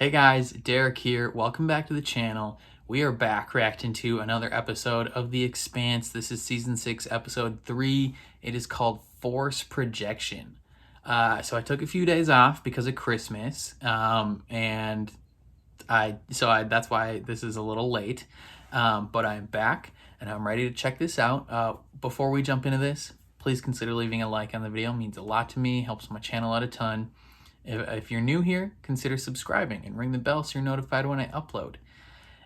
Hey guys, Derek here. Welcome back to the channel. We are back reacting to another episode of The Expanse. This is season 6, episode 3. It is called Force Projection. So I took a few days off because of Christmas, and that's why this is a little late. But I'm back and I'm ready to check this out. Before we jump into this, please consider leaving a like on the video. It means a lot to me, helps my channel out a ton. If you're new here, consider subscribing and ring the bell so you're notified when I upload.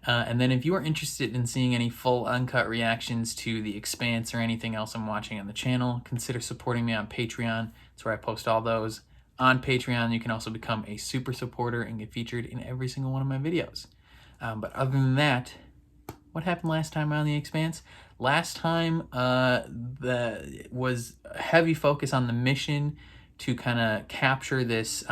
And then if you are interested in seeing any full uncut reactions to The Expanse or anything else I'm watching on the channel, consider supporting me on Patreon. That's where I post all those. On Patreon, you can also become a super supporter and get featured in every single one of my videos. But other than that, what happened last time on The Expanse? Last time was a heavy focus on the mission to kind of capture this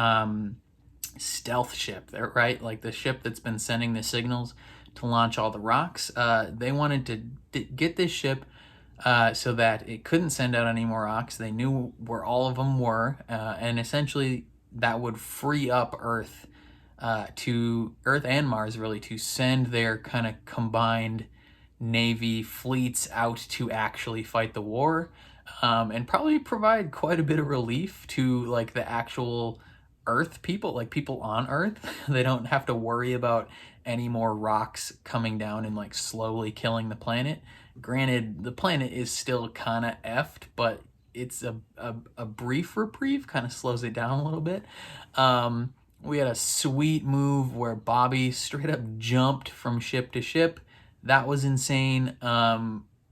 stealth ship, right? Like the ship that's been sending the signals to launch all the rocks. They wanted to get this ship so that it couldn't send out any more rocks. They knew where all of them were, and essentially that would free up Earth and Mars, really, to send their kind of combined Navy fleets out to actually fight the war, and probably provide quite a bit of relief to like the actual Earth people, like people on Earth. They don't have to worry about any more rocks coming down and like slowly killing the planet. Granted, the planet is still kind of effed, but it's a brief reprieve, kind of slows it down a little bit. We had a sweet move where Bobby straight up jumped from ship to ship. That was insane.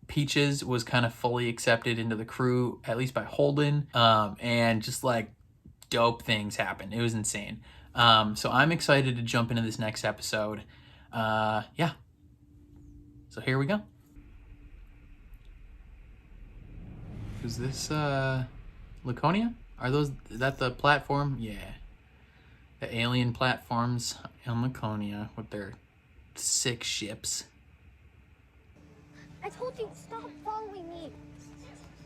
Peaches was kind of fully accepted into the crew, at least by Holden, and just like dope things happened. It was insane. So I'm excited to jump into this next episode. Yeah. So here we go. Is this Laconia? Is that the platform? Yeah. The alien platforms in Laconia with their 6 ships. I told you, stop following me.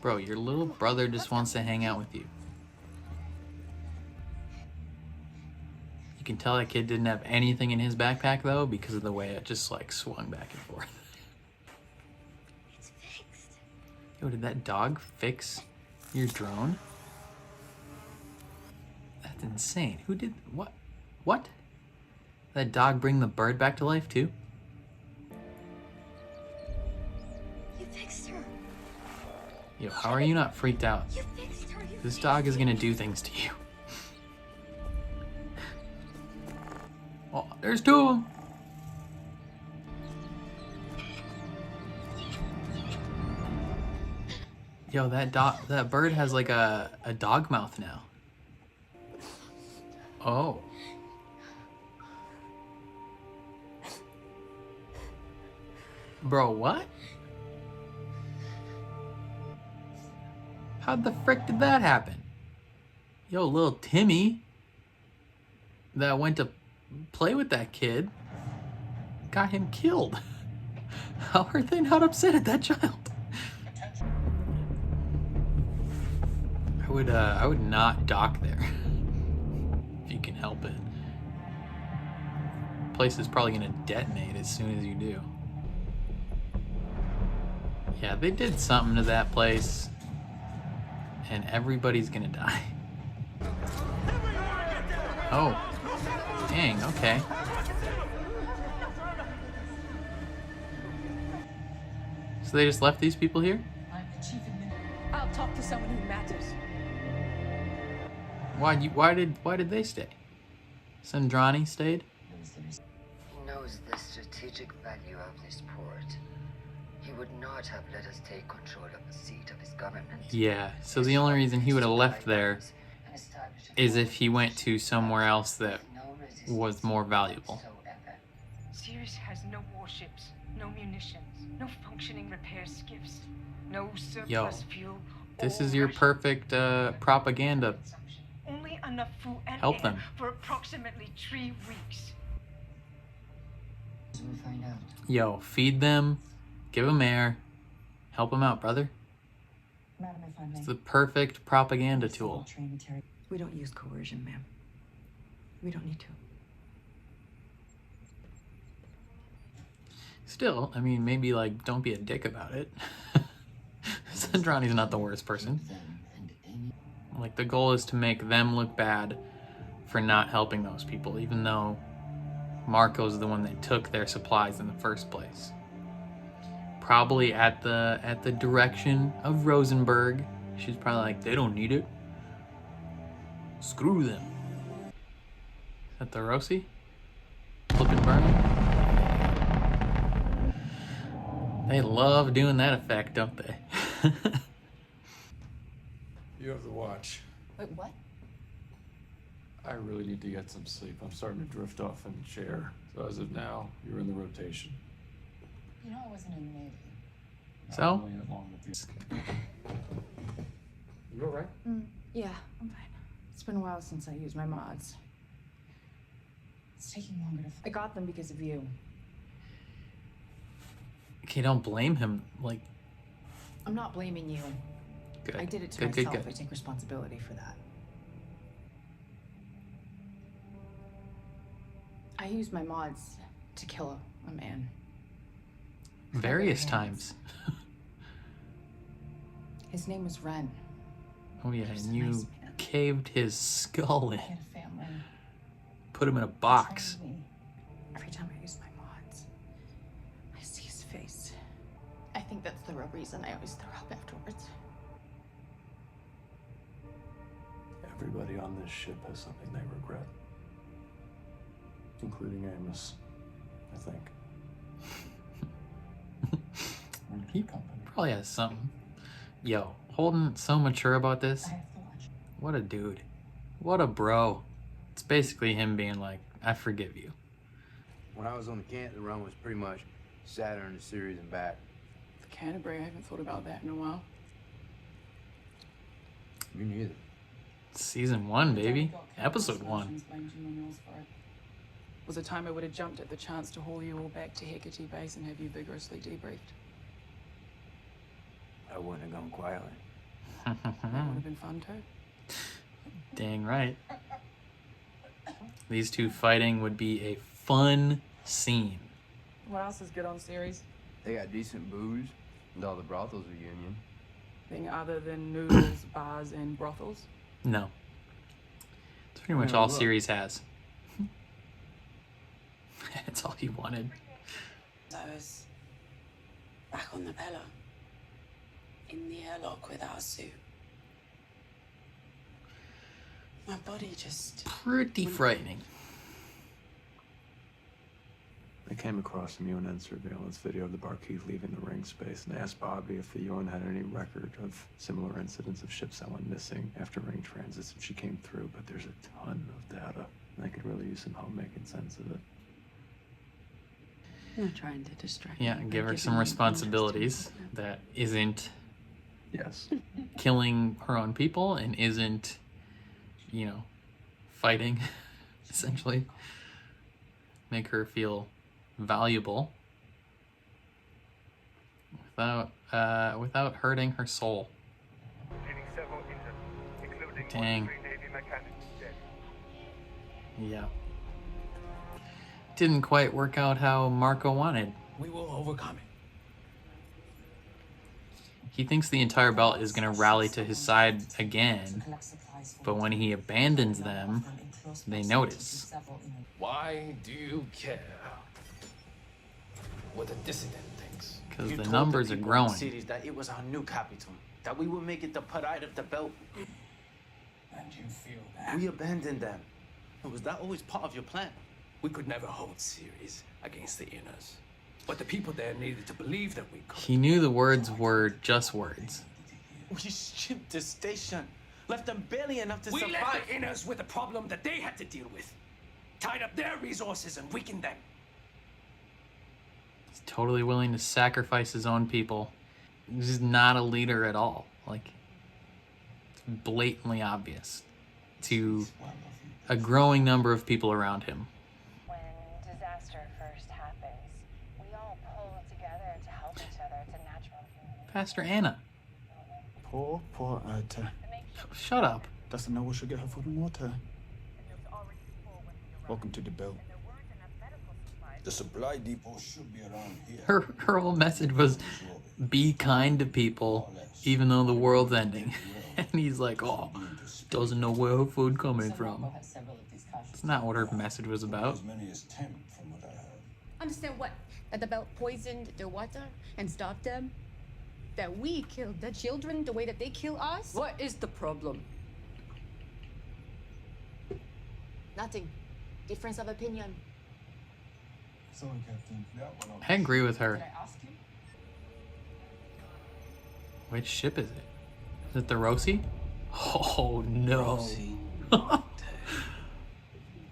Bro, your little brother just wants to hang out with you. You can tell that kid didn't have anything in his backpack though, because of the way it just like swung back and forth. It's fixed. Yo, did that dog fix your drone? That's insane. Who did what? What? That dog bring the bird back to life too? You fixed her. Yo, how are you not freaked out? You fixed her. This dog is gonna do things to you. Oh, there's 2 of them. Yo, that bird has like a dog mouth now. Oh. Bro, what? How the frick did that happen? Yo, little Timmy that went to play with that kid got him killed. How are they not upset at that child? I would not dock there if you can help it. Place is probably gonna detonate as soon as you do. Yeah, they did something to that place and everybody's gonna die. Oh, dang, okay. So they just left these people here? I'll talk to someone who matters. Why did they stay? Sandrani stayed? He knows the strategic value of this port. He would not have let us take control of the seat of his government. Yeah, so the only reason he would have left there is if he went to somewhere else that was more valuable. Ceres has no warships, no munitions, no functioning repair skiffs, no surplus fuel. This is your perfect propaganda. Only enough food and Help air them. for approximately 3 weeks. We'll find out. Yo, feed them, give them air, help them out, brother. Madam, if I may. It's the perfect propaganda tool. We don't use coercion, ma'am. We don't need to. Still, I mean, maybe, like, don't be a dick about it. Zendrani's not the worst person. Like, the goal is to make them look bad for not helping those people, even though Marco's the one that took their supplies in the first place. Probably at the direction of Rosenberg. She's probably like, they don't need it. Screw them. Is that the Rossi? Flip and burn? They love doing that effect, don't they? You have the watch. Wait, what? I really need to get some sleep. I'm starting to drift off in the chair. So as of now, you're in the rotation. You know I wasn't in the Navy. So? I'm playing along with you. You all right? Yeah, I'm fine. It's been a while since I used my mods. It's taking longer to... I got them because of you. Okay, don't blame him. Like, I'm not blaming you. good. I did it to Good, myself. good. I take responsibility for that. I used my mods to kill a man. Various Hands. times. His name was Ren. Oh yeah, He was and a you nice man. caved his skull in. He had a family. Put him in a box. Trained me. Every time I use my mods, I see his face. I think that's the real reason I always throw up afterwards. Everybody on this ship has something they regret. Including Amos, I think. We're gonna keep company. Probably has something. Yo, Holden so mature about this. I have to watch. What a dude. What a bro. It's basically him being like, I forgive you. When I was on the Canton run was pretty much Saturn to Ceres and back. For Canterbury, I haven't thought about that in a while. Me neither. Season 1, baby. Episode 1. Was a time I would have jumped at the chance to haul you all back to Hecate Base and have you vigorously debriefed. I wouldn't have gone quietly. That would have been fun too. Dang right. These two fighting would be a fun scene. What else is good on Ceres? They got decent booze, and all the brothels are union. Thing other than noodles, bars, and brothels? No. It's pretty much Yeah, all look. Ceres has. It's all he wanted. I was back on the Bella, in the airlock with our suit. My body just... Pretty frightening. They came across some UN surveillance video of the Barkeith leaving the ring space, and they asked Bobby if the UN had any record of similar incidents of ships that went missing after ring transits, and she came through, but there's a ton of data, and I could really use some help making sense of it. You're trying to distract Yeah, me by give her giving some me responsibilities interesting that isn't Yes. killing her own people and isn't, you know, fighting, essentially. Make her feel valuable without hurting her soul. Dang. Yeah. Didn't quite work out how Marco wanted. We will overcome it. He thinks the entire belt is going to rally to his side again, but when he abandons them, they notice. Why do you care what the dissident thinks? Because You the told numbers the are people in growing. cities that it was our new capital, that we would make it the pride of the belt. And you feel that? We abandoned them. Was that always part of your plan? We could never hold Ceres against the Inners. But the people there needed to believe that we could. He knew the words were just words. We stripped the station, left them barely enough to We survive. left the Inners with a problem that they had to deal with. Tied up their resources and weakened them. He's totally willing to sacrifice his own people. He's not a leader at all. Like, it's blatantly obvious to a growing number of people around him. When disaster first happens, we all pull together to help each other. It's a natural human. Pastor Anna, Poor Alta. shut up. Doesn't know where she'll get her food and water. Welcome to the belt. The supply depot should be around here. Her whole message was be kind to people, even though the world's ending. And he's like, oh, doesn't know where her food coming from. That's not what her message was about. As many as 10 from what I heard. Understand what? That the belt poisoned the water and stopped them? That we killed the children the way that they kill us? What is the problem? Nothing. Difference of opinion. Sorry, Captain. I agree with her. Did I ask you? Which ship is it? Is it the Rossi? Oh no.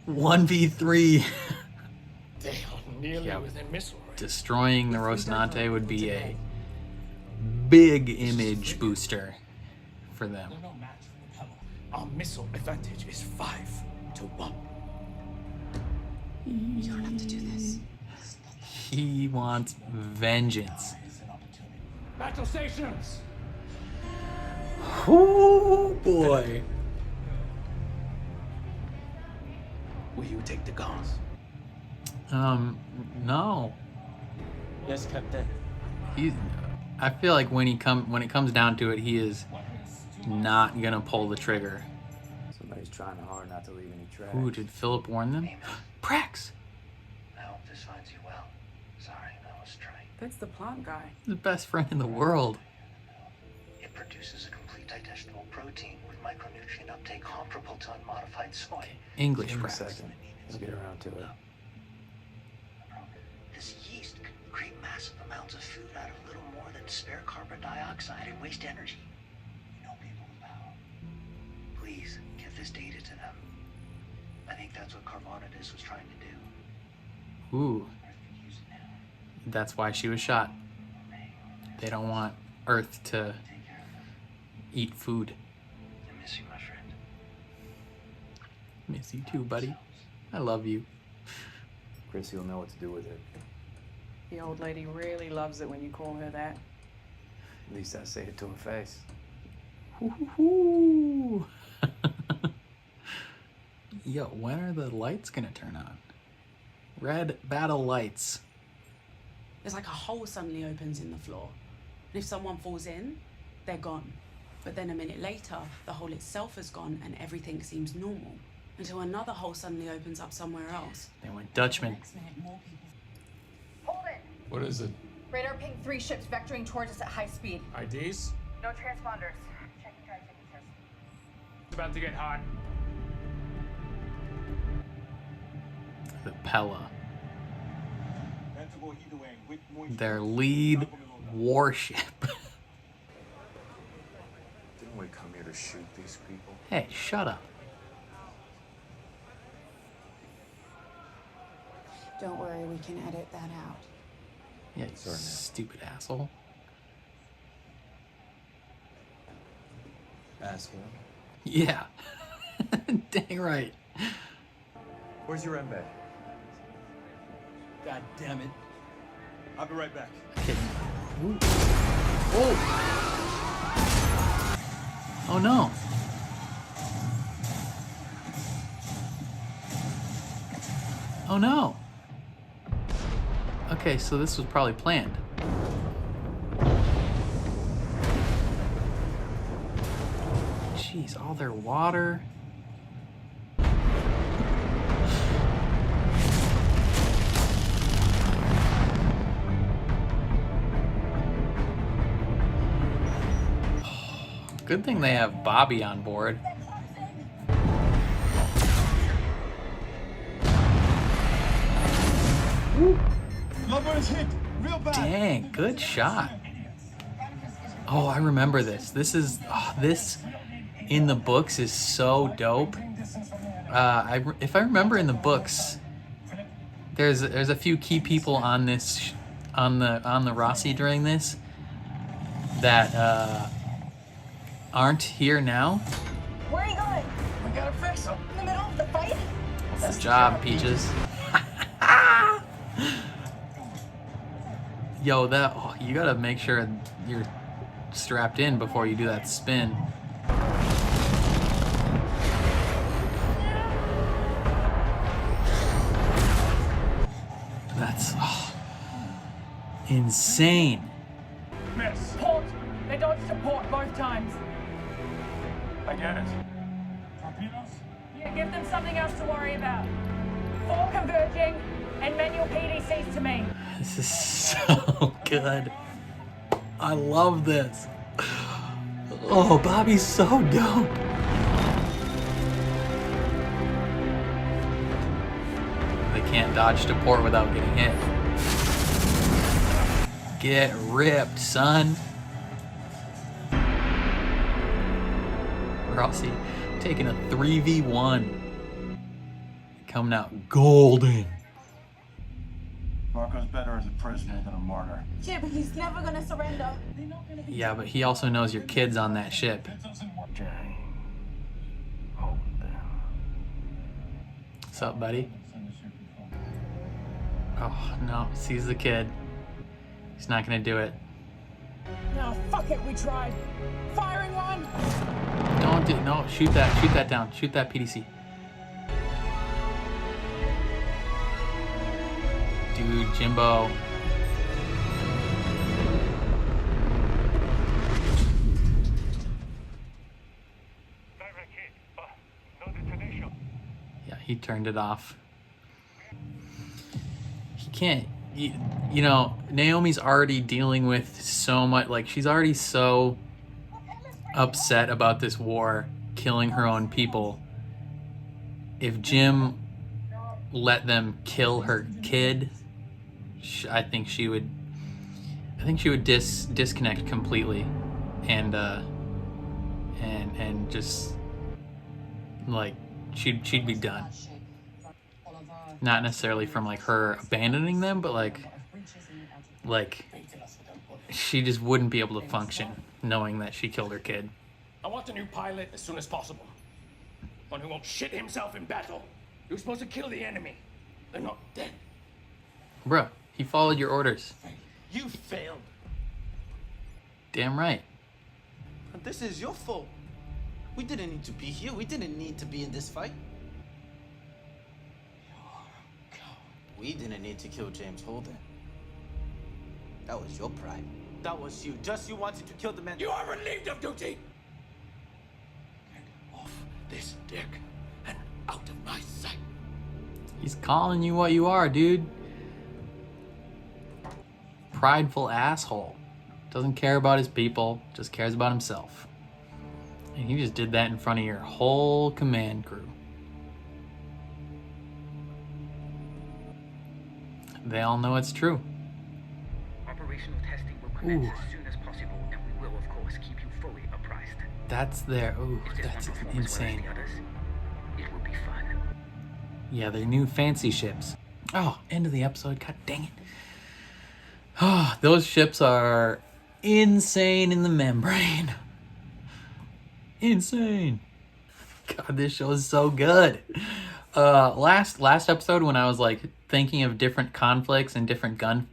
1v3. They are nearly within missile range. Destroying the Rocinante would be a big image booster for them. They're no match for the Pella. Our missile advantage is 5-1. You don't have to do this. He wants vengeance. Battle stations! Oh boy. Will you take the guns? No. Yes, Captain. I feel like when it comes down to it, he is not gonna pull the trigger. Somebody's trying hard not to leave any trash. Ooh, did Philip warn them? Prax! I hope this finds you well. Sorry, I was trying. That's the plant guy. The best friend in the world. It produces a complete digestible protein with micronutrient uptake comparable to unmodified soy. English Give me a Prax. second. Let's get around to it. This yeast can create massive amounts of food out of little more than spare carbon dioxide and waste energy. You know people with power. Please, get this data to them. I think that's what Carbonidus was trying to do. Ooh. That's why she was shot. They don't want Earth to eat food. I miss you, my friend. Miss you too, buddy. I love you. Chrissy will know what to do with it. The old lady really loves it when you call her that. At least I say it to her face. Ooh. Yo, when are the lights gonna turn on? Red battle lights. There's like a hole suddenly opens in the floor. And if someone falls in, they're gone. But then a minute later, the hole itself is gone and everything seems normal. Until another hole suddenly opens up somewhere else. They went Dutchman. Hold it. What is it? Radar ping 3 ships vectoring towards us at high speed. IDs? No transponders. Checking drive signatures. It's about to get hot. The Pella. Their lead warship. Didn't we come here to shoot these people? Hey, shut up. Don't worry, we can edit that out. Yeah, you stupid asshole. Asshole. Yeah. Dang right. Where's your MBA? God damn it. I'll be right back. Okay. Ooh. Oh! Oh no. Oh no. Okay, so this was probably planned. Jeez, all their water. Good thing they have Bobby on board. Lover's hit. Real bad. Dang, good shot. Oh, I remember this. This is this in the books is so dope. If I remember in the books, there's a few key people on this on the Rossi during this that aren't here now. Where are you going? We gotta fix them. In the middle of the fight? That's the job, Peaches. Yo, you gotta make sure you're strapped in before you do that spin. insane. Miss. Port! They dodged to port both times. I get it. Torpedoes? Yeah, give them something else to worry about. 4 converging and manual PDCs to me. This is so good. I love this. Oh, Bobby's so dope. They can't dodge to port without getting hit. Get ripped, son. Rossi taking a 3v1. Coming out golden. Marco's better as a prisoner than a martyr. Yeah, but he's never gonna surrender. Yeah, but he also knows your kid's on that ship. What's up, buddy? Oh, no. Sees the kid. He's not gonna do it. No, fuck it, we tried. Firing one! Don't do, no, shoot that down. Shoot that PDC. Dude, Jimbo. Yeah, he turned it off. He can't, you know, Naomi's already dealing with so much, like, she's already so upset about this war killing her own people. If Jim let them kill her kid, I think she would disconnect completely, and just like she'd be done. Not necessarily from like her abandoning them, but like she just wouldn't be able to function knowing that she killed her kid. I want a new pilot as soon as possible. One who won't shit himself in battle. You're supposed to kill the enemy. They're not dead. Bro, he followed your orders. You failed. Damn right. But this is your fault. We didn't need to be here. We didn't need to be in this fight. We didn't need to kill James Holden. That was your pride. That was you. Just you wanted to kill the man. You are relieved of duty. Get off this deck and out of my sight. He's calling you what you are, dude. Prideful asshole. Doesn't care about his people, just cares about himself. And you just did that in front of your whole command crew. They all know it's true. Operational testing will commence as soon as possible, and we will, of course, keep you fully apprised. That's there. Ooh, that's insane. Others, it will be fun. Yeah, they're new fancy ships. Oh, end of the episode. God dang it. Oh, those ships are insane in the membrane. Insane. God, this show is so good. Last episode, when I was like thinking of different conflicts and different gun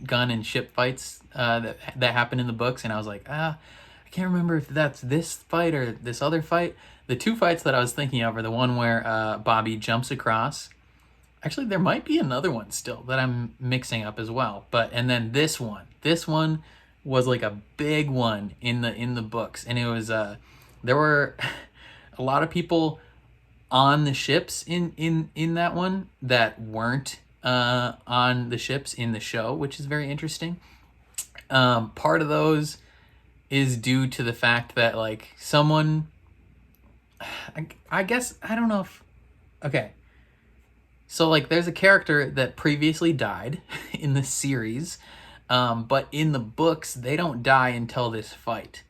and ship fights that happen in the books, and I was like, I can't remember if that's this fight or this other fight. The two fights that I was thinking of are the one where Bobby jumps across. Actually, there might be another one still that I'm mixing up as well. And then this one. This one was like a big one in the books, and it was there were a lot of people on the ships in that one that weren't on the ships in the show, which is very interesting. Part of those is due to the fact that like someone, I guess, I don't know if, okay. So like there's a character that previously died in the series, but in the books they don't die until this fight.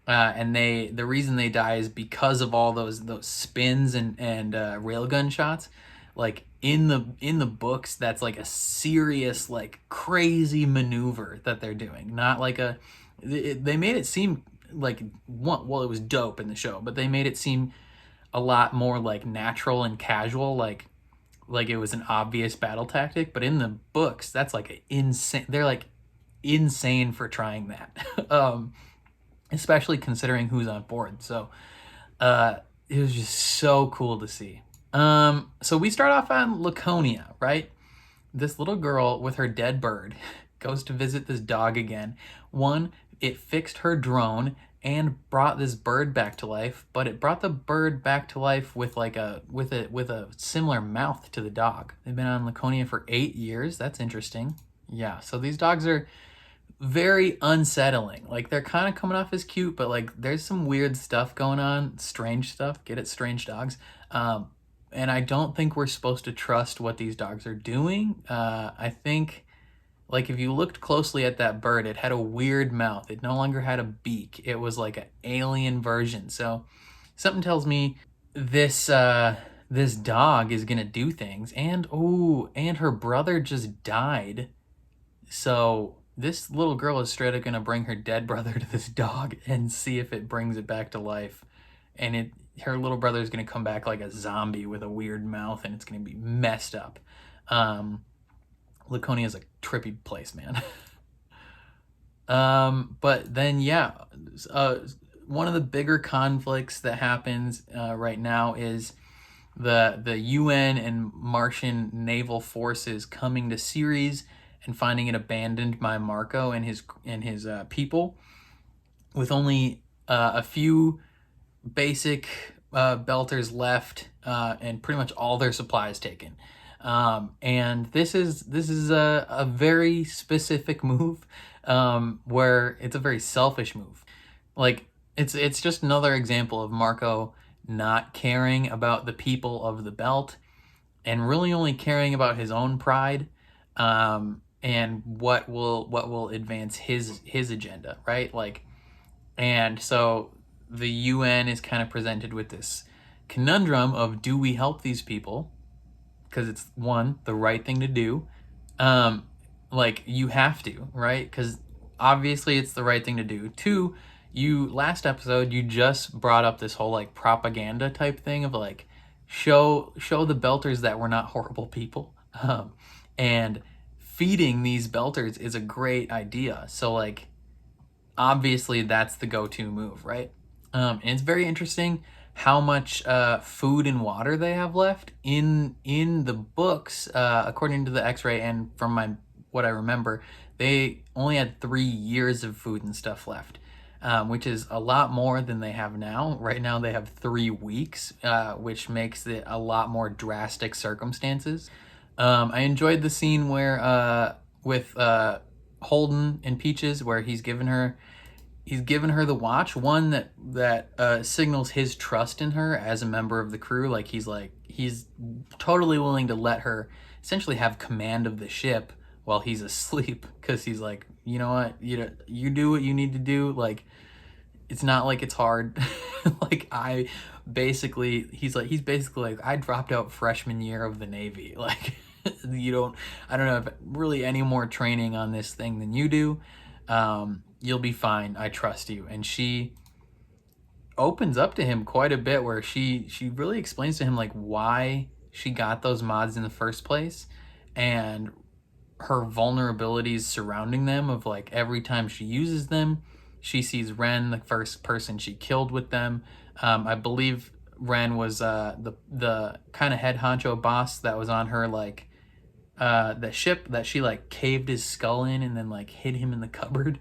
And the reason they die is because of all those spins and railgun shots. Like in the books, that's like a serious, like crazy maneuver that they're doing. Not like they made it seem like it was dope in the show, but they made it seem a lot more like natural and casual, like it was an obvious battle tactic. But in the books, that's like insane. They're like insane for trying that. Especially considering who's on board. So it was just so cool to see. So we start off on Laconia, right? This little girl with her dead bird goes to visit this dog again. One, it fixed her drone and brought this bird back to life, but it brought the bird back to life with like with a similar mouth to the dog. They've been on Laconia for 8 years. That's interesting. Yeah, so these dogs are very unsettling. Like, they're kind of coming off as cute, but like there's some weird stuff going on, strange stuff. Get it, strange dogs. And I don't think we're supposed to trust what these dogs are doing. I think, like, if you looked closely at that bird, it had a weird mouth. It no longer had a beak. It was like an alien version. So something tells me this this dog is gonna do things. And and her brother just died. So this little girl is straight up gonna bring her dead brother to this dog and see if it brings it back to life. And her little brother is gonna come back like a zombie with a weird mouth, and it's gonna be messed up. Laconia is a trippy place, man. But then, yeah, one of the bigger conflicts that happens right now is the UN and Martian naval forces coming to Ceres and finding it abandoned by Marco and his people, with only a few basic belters left and pretty much all their supplies taken. And this is a very specific move, where it's a very selfish move. Like, it's just another example of Marco not caring about the people of the belt and really only caring about his own pride, and what will advance his agenda, right? Like, and so the UN is kind of presented with this conundrum of, do we help these people? Because it's, one, the right thing to do. Like, you have to, right? Because obviously it's the right thing to do. Two, last episode, you just brought up this whole like propaganda type thing of like, show the belters that we're not horrible people. And feeding these belters is a great idea. So like, obviously that's the go-to move, right? And it's very interesting how much food and water they have left in the books. According to the X-ray and from what I remember, they only had 3 years of food and stuff left, which is a lot more than they have now. Right now they have 3 weeks, which makes it a lot more drastic circumstances. I enjoyed the scene where with Holden and Peaches, where he's given her the watch, one that signals his trust in her as a member of the crew. Like, he's totally willing to let her essentially have command of the ship while he's asleep, because he's like, you know what, you do what you need to do. Like, it's not like it's hard. Like, he's basically like, I dropped out freshman year of the Navy. Like, I don't have really any more training on this thing than you do. You'll be fine. I trust you. And she opens up to him quite a bit, where she really explains to him like why she got those mods in the first place, and her vulnerabilities surrounding them, of like, every time she uses them, she sees Ren, the first person she killed with them. I believe Ren was the kind of head honcho boss that was on her, like, the ship that she like caved his skull in and then like hid him in the cupboard.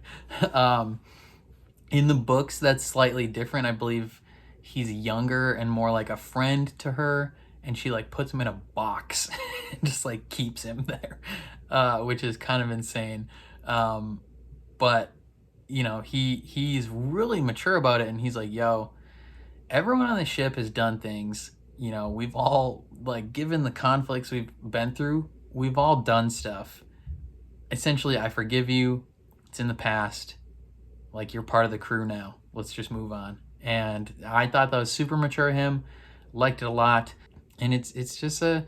In the books, that's slightly different. I believe he's younger and more like a friend to her, and she like puts him in a box and just like keeps him there, which is kind of insane. But you know, he's really mature about it, and he's like, yo, everyone on the ship has done things, you know, we've all, like, given the conflicts we've been through, we've all done stuff. Essentially, I forgive you. It's in the past. Like, you're part of the crew now. Let's just move on. And I thought that was super mature of him. Liked it a lot. And it's just a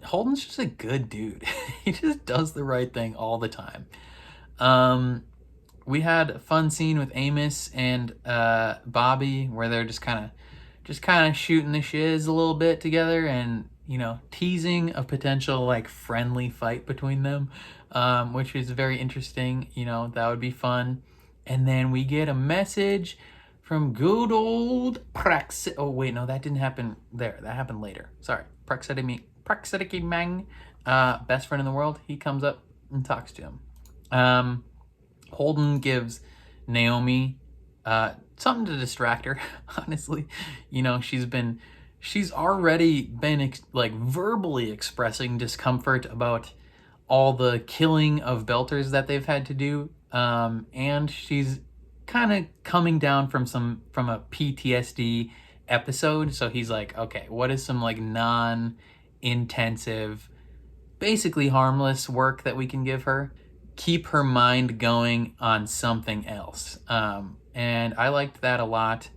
Holden's just a good dude. He just does the right thing all the time. We had a fun scene with Amos and Bobby, where they're just kind of shooting the shiz a little bit together, and, you know, teasing a potential like friendly fight between them, which is very interesting. You know, that would be fun. And then we get a message from good old Prax. Oh wait, no, that didn't happen there. That happened later. Sorry, Praxetic Mang, best friend in the world. He comes up, and talks to him. Holden gives Naomi something to distract her, honestly. You know, she's already been like verbally expressing discomfort about all the killing of Belters that they've had to do. And she's kind of coming down from a PTSD episode. So he's like, okay, what is some like non-intensive, basically harmless work that we can give her? Keep her mind going on something else. And I liked that a lot.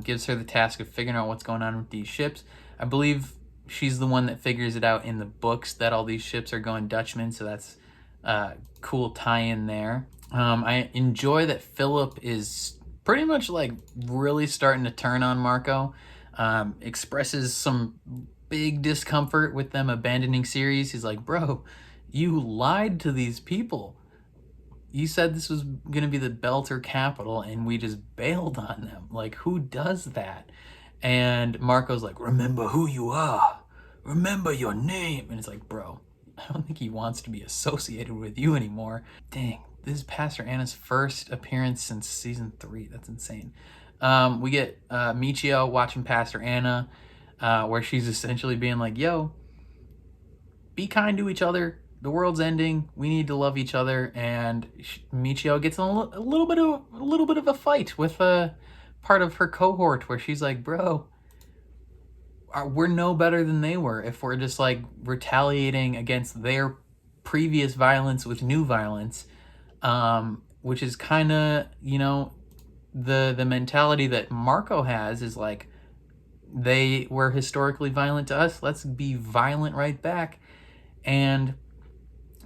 Gives her the task of figuring out what's going on with these ships. I believe she's the one that figures it out in the books that all these ships are going Dutchman, so that's a cool tie-in there. I enjoy that Philip is pretty much like really starting to turn on Marco. Expresses some big discomfort with them abandoning Ceres. He's like, bro, you lied to these people. You said this was going to be the Belter capital and we just bailed on them. Like, who does that? And Marco's like, remember who you are. Remember your name. And it's like, bro, I don't think he wants to be associated with you anymore. Dang, this is Pastor Anna's first appearance since season 3. That's insane. We get Michio watching Pastor Anna, where she's essentially being like, yo, be kind to each other. The world's ending. We need to love each other. And Michio gets in a little bit of a fight with a part of her cohort where she's like, bro, we're no better than they were if we're just like retaliating against their previous violence with new violence, which is kind of, you know, the mentality that Marco has is like, they were historically violent to us. Let's be violent right back. And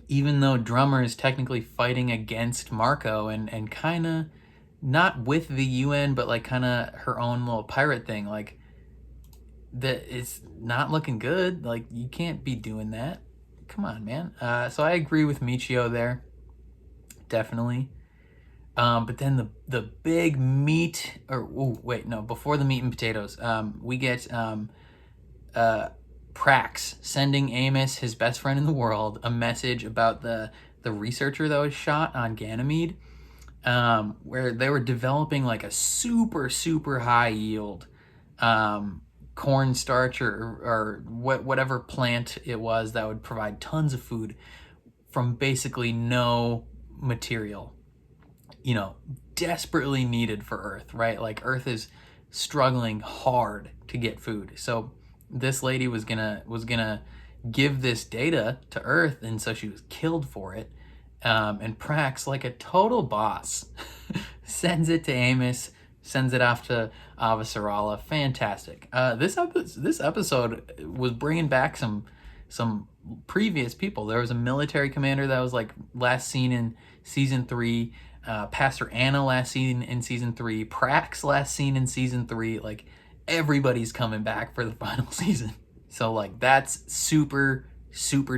even though Drummer is technically fighting against Marco and kind of not with the UN, but like kind of her own little pirate thing, like that it's not looking good. Like, you can't be doing that. Come on, man. So I agree with Michio there. Definitely. But then the big meat, or before the meat and potatoes, we get Prax sending Amos, his best friend in the world, a message about the researcher that was shot on Ganymede, where they were developing like a super high yield cornstarch or whatever plant it was that would provide tons of food from basically no material, you know, desperately needed for Earth, right? Like, Earth is struggling hard to get food. So this lady was gonna give this data to Earth, and so she was killed for it. And Prax, like a total boss, sends it to Amos, sends it off to Avasarala. Fantastic. This episode was bringing back some previous people. There was a military commander that was like last seen in season 3. Pastor Anna last seen in season 3. Prax last seen in season 3. Like, everybody's coming back for the final season. So like, that's super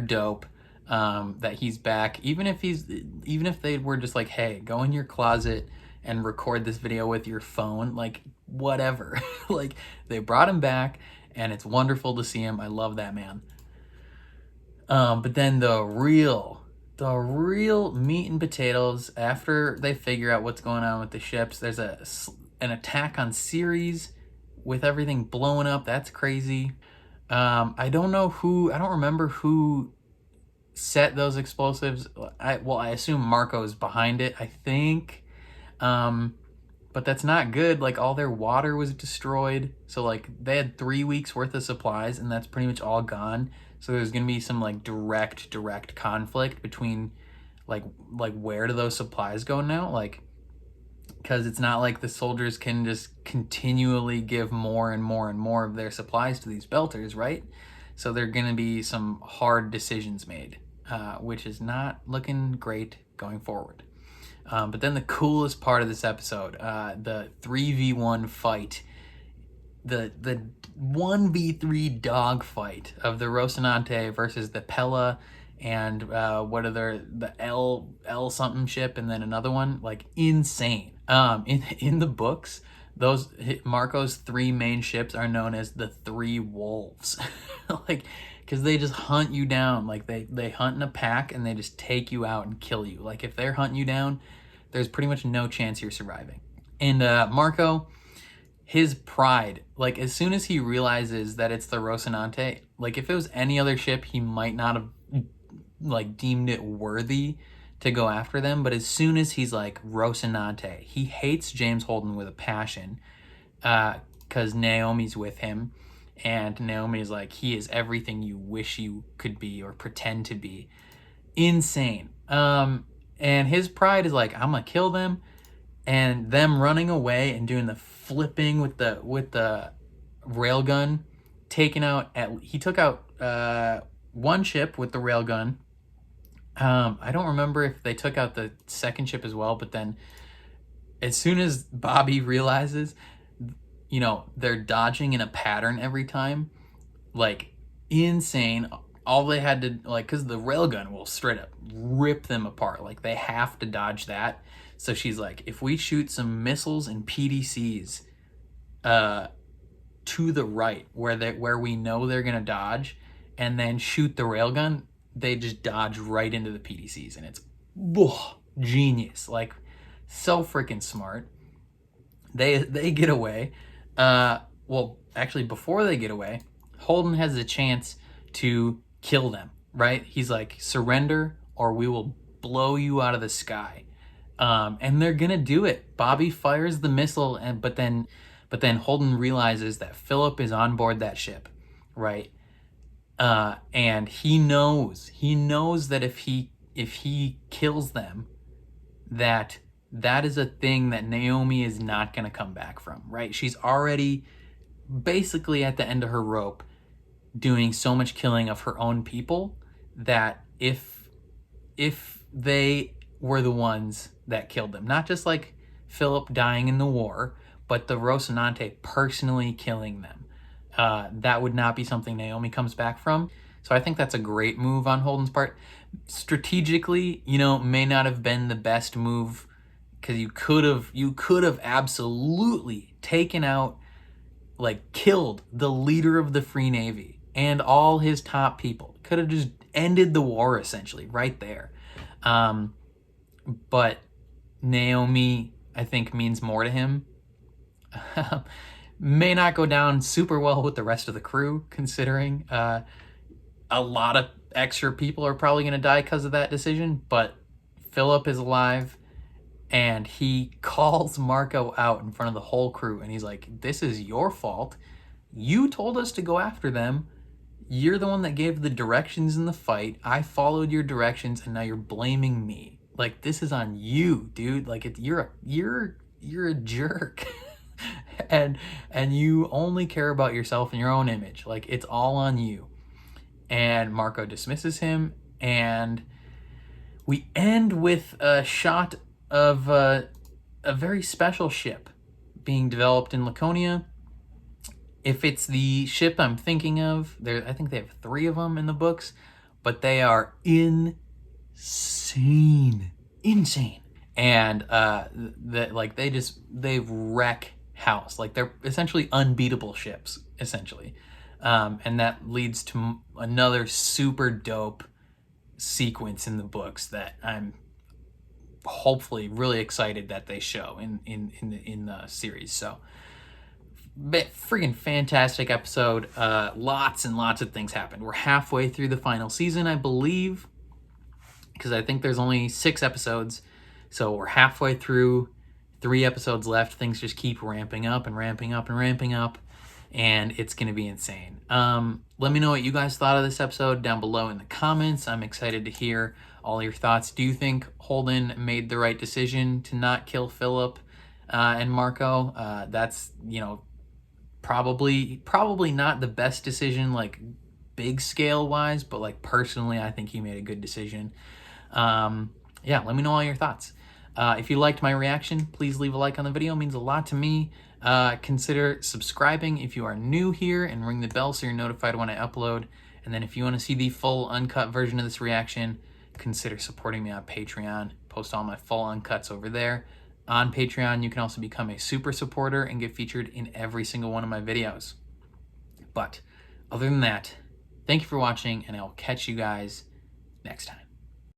dope that he's back. Even if they were just like, hey, go in your closet and record this video with your phone, like, whatever. Like, they brought him back and it's wonderful to see him. I love that man. But then the real meat and potatoes, after they figure out what's going on with the ships, there's an attack on Ceres with everything blowing up. That's crazy. I don't remember who set those explosives. I assume Marco's behind it, I think. But that's not good. Like, all their water was destroyed. So like, they had 3 weeks worth of supplies and that's pretty much all gone. So there's going to be some like direct conflict between like where do those supplies go now? Like, because it's not like the soldiers can just continually give more and more of their supplies to these Belters, right? So there are going to be some hard decisions made, which is not looking great going forward. But then the coolest part of this episode, the 3v1 fight, the 1v3 dog fight of the Rocinante versus the Pella and the L something ship, and then another one, like, insane. In the books, Marco's 3 main ships are known as the 3 wolves. Like, because they just hunt you down. Like, they hunt in a pack and they just take you out and kill you. Like, if they're hunting you down, there's pretty much no chance you're surviving. And Marco, his pride, like, as soon as he realizes that it's the Rocinante, like, if it was any other ship, he might not have, like, deemed it worthy to go after them. But as soon as he's like, Rocinante, he hates James Holden with a passion, because Naomi's with him, and Naomi's like, he is everything you wish you could be or pretend to be. Insane. And his pride is like, I'm gonna kill them. And them running away and doing the flipping with the railgun, he took out one ship with the railgun. I don't remember if they took out the second ship as well, but then as soon as Bobby realizes, you know, they're dodging in a pattern every time, like, insane. All they had to, like, because the railgun will straight up rip them apart. Like, they have to dodge that. So she's like, if we shoot some missiles and PDCs to the right where we know they're gonna dodge, and then shoot the railgun, they just dodge right into the PDCs, and it's genius. Like, so freaking smart. They get away. Well, actually, before they get away, Holden has a chance to kill them, right? He's like, surrender or we will blow you out of the sky. And they're gonna do it. Bobby fires the missile, but then Holden realizes that Philip is on board that ship, right? And he knows that if he kills them, that is a thing that Naomi is not gonna come back from, right? She's already basically at the end of her rope, doing so much killing of her own people, that if they were the ones that killed them, not just like Philip dying in the war, but the Rocinante personally killing them, that would not be something Naomi comes back from. So I think that's a great move on Holden's part. Strategically, you know, may not have been the best move, because you could have absolutely taken out, like, killed the leader of the Free Navy and all his top people. Could have just ended the war essentially right there. But Naomi, I think, means more to him. May not go down super well with the rest of the crew, considering a lot of extra people are probably going to die because of that decision. But Philip is alive, and he calls Marco out in front of the whole crew, and he's like, this is your fault. You told us to go after them. You're the one that gave the directions in the fight. I followed your directions, and now you're blaming me. Like, this is on you, dude. Like, you're a jerk. and you only care about yourself and your own image. Like, it's all on you. And Marco dismisses him, and we end with a shot of a very special ship being developed in Laconia. If it's the ship I'm thinking of, I think they have 3 of them in the books, but they are insane. And they wreck house. Like, they're essentially unbeatable ships, essentially. And that leads to another super dope sequence in the books that I'm hopefully really excited that they show in the series. So, freaking fantastic episode. Lots and lots of things happened. We're halfway through the final season, I believe, because I think there's only 6 episodes. So we're halfway through, 3 episodes left. Things just keep ramping up and ramping up and ramping up, and it's going to be insane. Let me know what you guys thought of this episode down below in the comments. I'm excited to hear all your thoughts. Do you think Holden made the right decision to not kill Philip and Marco? That's, you know, probably not the best decision, like, big scale wise, but, like, personally, I think he made a good decision. Yeah, let me know all your thoughts. If you liked my reaction, please leave a like on the video. It means a lot to me. Consider subscribing if you are new here, and ring the bell so you're notified when I upload. And then if you want to see the full uncut version of this reaction, consider supporting me on Patreon. Post all my full uncuts over there. On Patreon, you can also become a super supporter and get featured in every single one of my videos. But other than that, thank you for watching, and I'll catch you guys next time.